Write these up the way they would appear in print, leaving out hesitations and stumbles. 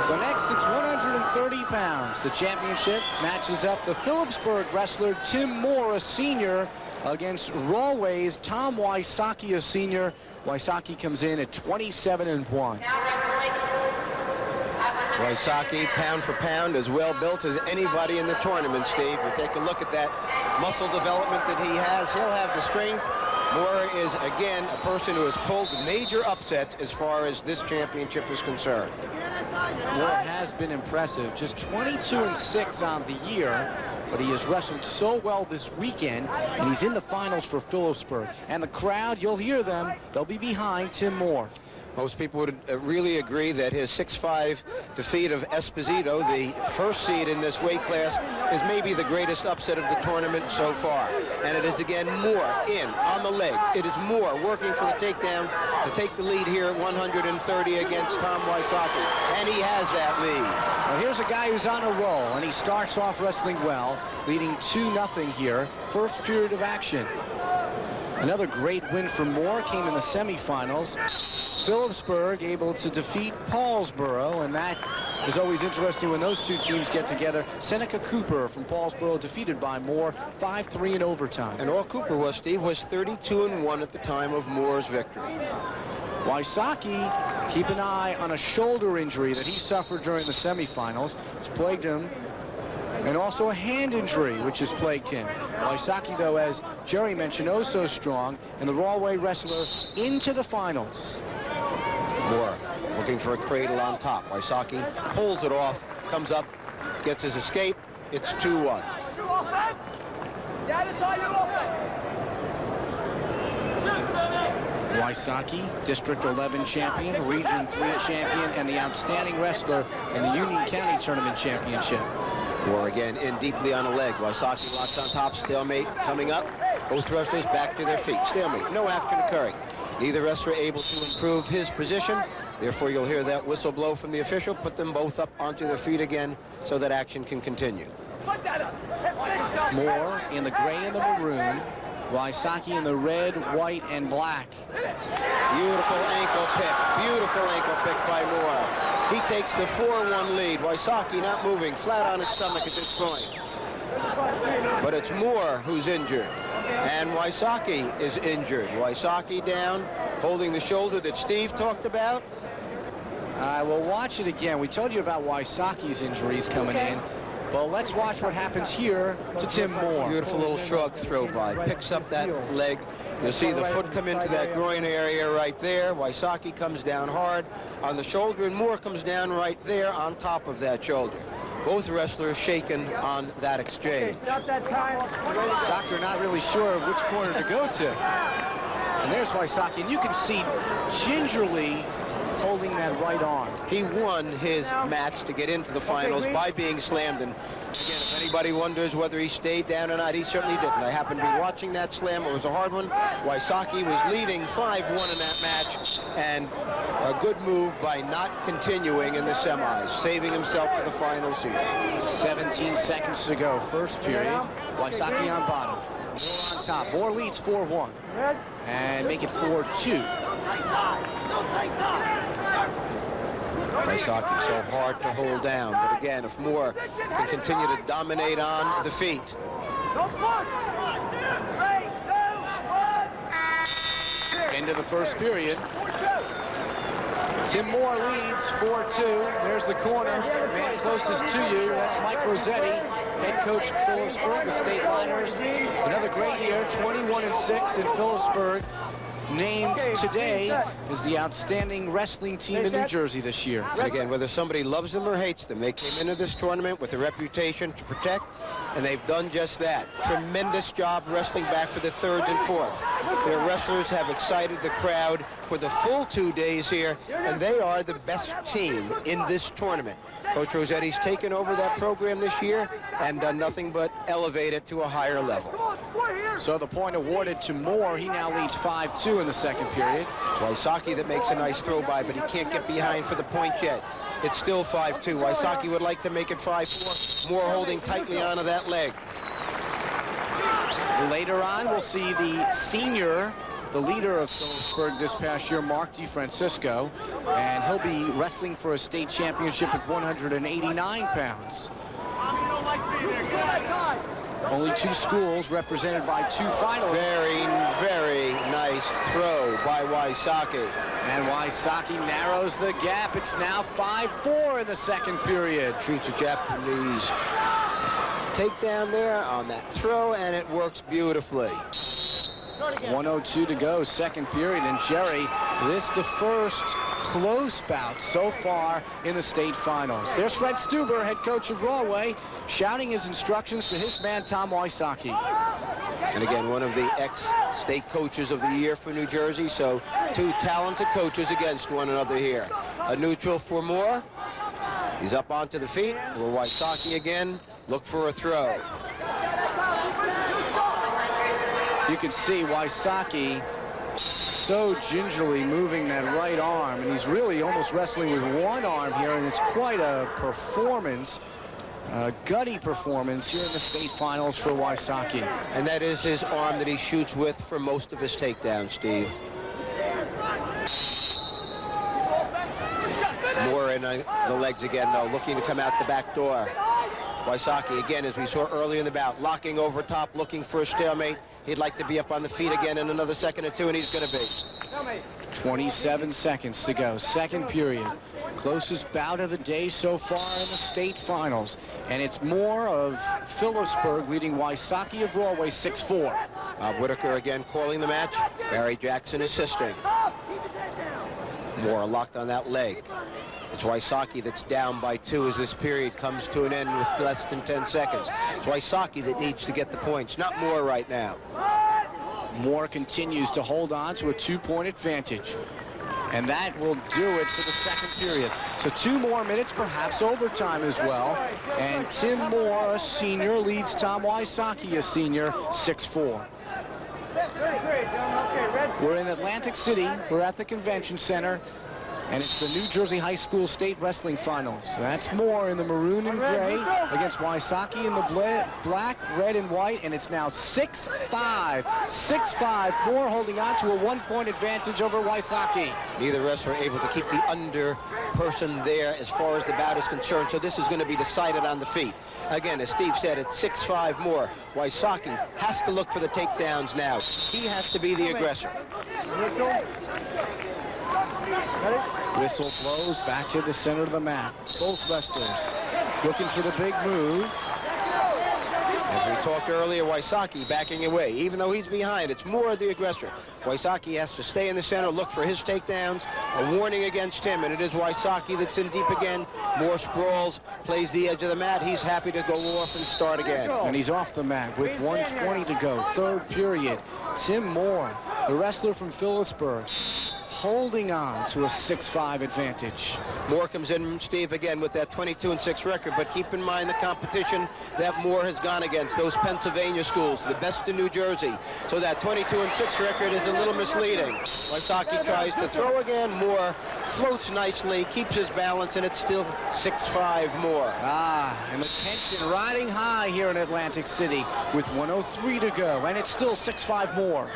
So next, it's 130 pounds. The championship matches up the Phillipsburg wrestler Tim Moore, a senior, against Galway's Tom Wysocki, a senior. Wysocki comes in at 27-1. Wysocki, pound for pound, as well built as anybody in the tournament, Steve. You take a look at that muscle development that he has. He'll have the strength. Moore is, again, a person who has pulled major upsets as far as this championship is concerned. Moore has been impressive, just 22-6 on the year, but he has wrestled so well this weekend, and he's in the finals for Phillipsburg. And the crowd, you'll hear them, they'll be behind Tim Moore. Most people would really agree that his 6'5" defeat of Esposito, the first seed in this weight class, is maybe the greatest upset of the tournament so far. And it is again Moore in on the legs. It is Moore working for the takedown to take the lead here at 130 against Tom Wysocki. And he has that lead. Well, here's a guy who's on a roll, and he starts off wrestling well, leading 2-0 here. First period of action. Another great win for Moore came in the semifinals. Phillipsburg able to defeat Paulsboro, and that is always interesting when those two teams get together. Seneca Cooper from Paulsboro defeated by Moore 5-3 in overtime. And all Cooper was, Steve, was 32-1 at the time of Moore's victory. Wysocki, keep an eye on a shoulder injury that he suffered during the semifinals. It's plagued him. And also a hand injury, which has plagued him. Wysocki, though, as Jerry mentioned, oh so strong, and the Galway wrestler into the finals. Moore looking for a cradle on top. Wysocki pulls it off, comes up, gets his escape. It's 2-1. Wysocki, District 11 champion, Region 3 champion, and the outstanding wrestler in the Union County Tournament Championship. Moore again in deeply on the leg. Wysocki locks on top, stalemate coming up. Both wrestlers back to their feet. Stalemate, no action occurring. Neither wrestler able to improve his position. Therefore, you'll hear that whistle blow from the official. Put them both up onto their feet again so that action can continue. Moore in the gray and the maroon. Wysocki in the red, white, and black. Beautiful ankle pick. Beautiful ankle pick by Moore. He takes the 4-1 lead. Wysocki not moving, flat on his stomach at this point. But it's Moore who's injured. And Wysocki is injured. Wysocki down, holding the shoulder that Steve talked about. We'll watch it again. We told you about Wysocki's injuries coming in. But let's watch what happens here to Tim Moore. Beautiful little shrug throw by. Picks up that leg. You'll see the foot come into that groin area right there. Wysocki comes down hard on the shoulder, and Moore comes down right there on top of that shoulder. Both wrestlers shaken on that exchange. Doctor not really sure which corner to go to. And there's Wysocki, and you can see gingerly holding that right arm. He won his match to get into the finals by being slammed. And again, if anybody wonders whether he stayed down or not, he certainly didn't. I happened to be watching that slam. It was a hard one. Wysocki was leading 5-1 in that match, and a good move by not continuing in the semis, saving himself for the finals here. 17 seconds to go, first period. Wysocki on bottom, Moore on top. Moore leads 4-1 and make it 4-2. Wysocki so hard to hold down, but again, if Moore can continue to dominate on the feet. End of the first period. Tim Moore leads 4-2. There's the corner. Man closest to you, that's Mike Rossetti, head coach at Phillipsburg, the State Liners. Another great year, 21-6 in Phillipsburg. Named today as the outstanding wrestling team in New Jersey this year. And again, whether somebody loves them or hates them, they came into this tournament with a reputation to protect, and they've done just that. Tremendous job wrestling back for the thirds and fourths. Their wrestlers have excited the crowd for the full 2 days here, and they are the best team in this tournament. Coach Rossetti's taken over that program this year and done nothing but elevate it to a higher level. So the point awarded to Moore. He now leads 5-2 in the second period. It's Wysocki that makes a nice throw by, but he can't get behind for the point yet. It's still 5-2. Wysocki would like to make it 5-4. Moore holding tightly onto that leg. Later on, we'll see the senior the leader of Phillipsburg this past year, Mark DeFrancisco, and he'll be wrestling for a state championship at 189 pounds. Only 2 schools represented by 2 finalists. Very, very nice throw by Wysocki. And Wysocki narrows the gap. It's now 5-4 in the second period. Treats a Japanese takedown there on that throw, and it works beautifully. 1:02 to go, second period. And Jerry, this the first close bout so far in the state finals. There's Fred Stuber, head coach of Rawway, shouting his instructions to his man, Tom Wysocki. And again, one of the ex-state coaches of the year for New Jersey, so 2 talented coaches against one another here. A neutral for Moore. He's up onto the feet. Will Wysocki again look for a throw? You can see Wysocki so gingerly moving that right arm, and he's really almost wrestling with one arm here, and it's quite a performance, a gutty performance here in the state finals for Wysocki. And that is his arm that he shoots with for most of his takedowns, Steve. Moore in the legs again, though, looking to come out the back door. Wysocki, again, as we saw earlier in the bout, locking over top, looking for a stalemate. He'd like to be up on the feet again in another second or 2, and he's going to be. 27 seconds to go, second period. Closest bout of the day so far in the state finals. And it's Moore of Phillipsburg leading Wysocki of Rawway 6-4. Whitaker again calling the match. Barry Jackson assisting. Moore locked on that leg. It's Wysocki that's down by 2 as this period comes to an end with less than 10 seconds. It's Wysocki that needs to get the points, not Moore right now. Moore continues to hold on to a 2-point advantage. And that will do it for the second period. So 2 more minutes, perhaps overtime as well. And Tim Moore, a senior, leads Tom Wysocki, a senior, 6-4. We're in Atlantic City. We're at the Convention Center. And it's the New Jersey High School State Wrestling Finals. That's Moore in the maroon and gray against Wysocki in the black, red, and white. And it's now 6-5. 6-5. Moore holding on to a 1-point advantage over Wysocki. Neither wrestler able to keep the under person there as far as the bout is concerned. So this is going to be decided on the feet. Again, as Steve said, it's 6-5 Moore. Wysocki has to look for the takedowns now. He has to be the aggressor. Whistle blows back to the center of the mat. Both wrestlers looking for the big move. As we talked earlier, Wysocki backing away. Even though he's behind, it's Moore the aggressor. Wysocki has to stay in the center, look for his takedowns. A warning against him, and it is Wysocki that's in deep again. Moore sprawls, plays the edge of the mat. He's happy to go off and start again. And he's off the mat with 1:20 to go. Third period. Tim Moore, the wrestler from Phillipsburg, holding on to a 6-5 advantage. Moore comes in, Steve, again with that 22-6 record, but keep in mind the competition that Moore has gone against, those Pennsylvania schools, the best in New Jersey. So that 22-6 record is a little misleading. Wysocki tries to throw again. Moore floats nicely, keeps his balance, and it's still 6-5 Moore. And the tension riding high here in Atlantic City with 1:03 to go, and it's still 6-5 Moore.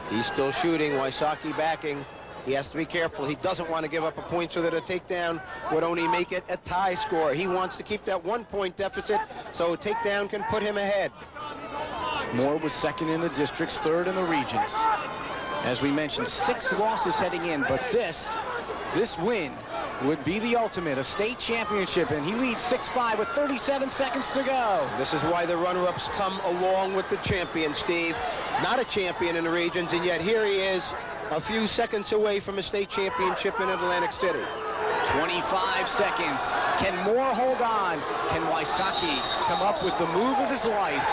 He's still shooting, Wysocki backing. He has to be careful. He doesn't want to give up a point so that a takedown would only make it a tie score. He wants to keep that 1-point deficit so a takedown can put him ahead. Moore was second in the districts, third in the regions. As we mentioned, 6 losses heading in, but this win would be the ultimate, a state championship, and he leads 6-5 with 37 seconds to go. This is why the runner-ups come along with the champion, Steve. Not a champion in the regions, and yet here he is, a few seconds away from a state championship in Atlantic City. 25 seconds. Can Moore hold on? Can Wysocki come up with the move of his life?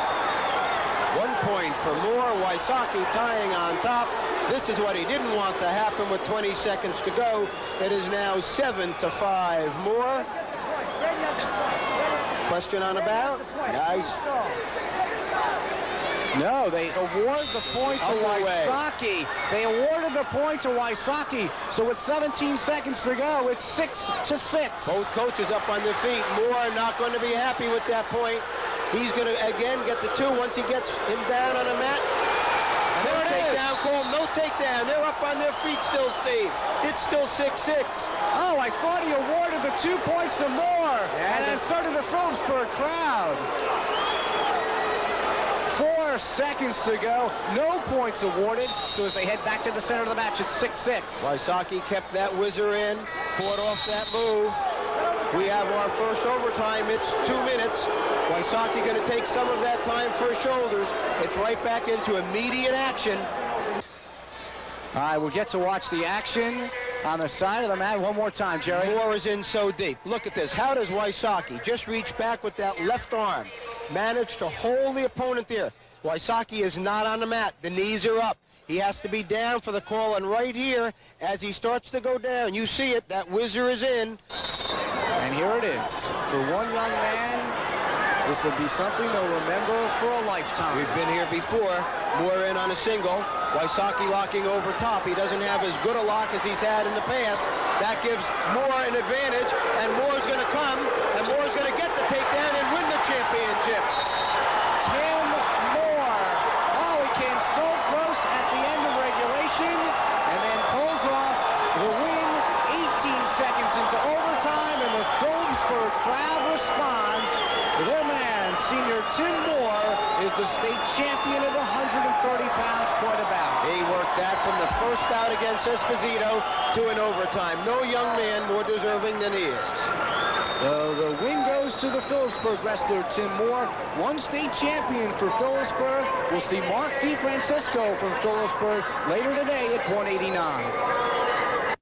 1 point for Moore. Wysocki tying on top. This is what he didn't want to happen with 20 seconds to go. It is now 7-5 Moore. Question on about, guys? No, they award the point to Wysocki. They awarded the point to Wysocki. So with 17 seconds to go, it's 6-6. Both coaches up on their feet. Moore not going to be happy with that point. He's going to, again, get the 2 once he gets him down on a mat. And there it is. takedown call. No takedown. They're up on their feet still, Steve. It's still 6-6. Oh, I thought he awarded the 2 points to Moore. Yeah, and so did the Phillipsburg crowd. 4 seconds to go. No points awarded. So as they head back to the center of the match, it's 6-6. Wysocki kept that whizzer in, fought off that move. We have our first overtime. It's 2 minutes. Wysocki going to take some of that time for his shoulders. It's right back into immediate action. All right, we'll get to watch the action on the side of the mat one more time, Jerry. Moore is in so deep. Look at this. How does Wysocki just reach back with that left arm, manage to hold the opponent there? Wysocki is not on the mat. The knees are up. He has to be down for the call, and right here, as he starts to go down, you see it, that whizzer is in. And here it is. For one young man, this will be something they'll remember for a lifetime. We've been here before. Moore in on a single. Wysocki locking over top. He doesn't have as good a lock as he's had in the past. That gives Moore an advantage, and Moore's going to come, and Moore's going to get the takedown and win the championship. Tim Moore. Oh, he came so close at the end of regulation, and then pulls off the win 18 seconds into overtime, and the Phillipsburg crowd responds. Their man, senior Tim Moore, is the state champion of 130 pounds, quite a bout. He worked that from the first bout against Esposito to an overtime. No young man more deserving than he is. So the win goes to the Phillipsburg wrestler, Tim Moore. One state champion for Phillipsburg. We'll see Mark DeFrancisco from Phillipsburg later today at 189.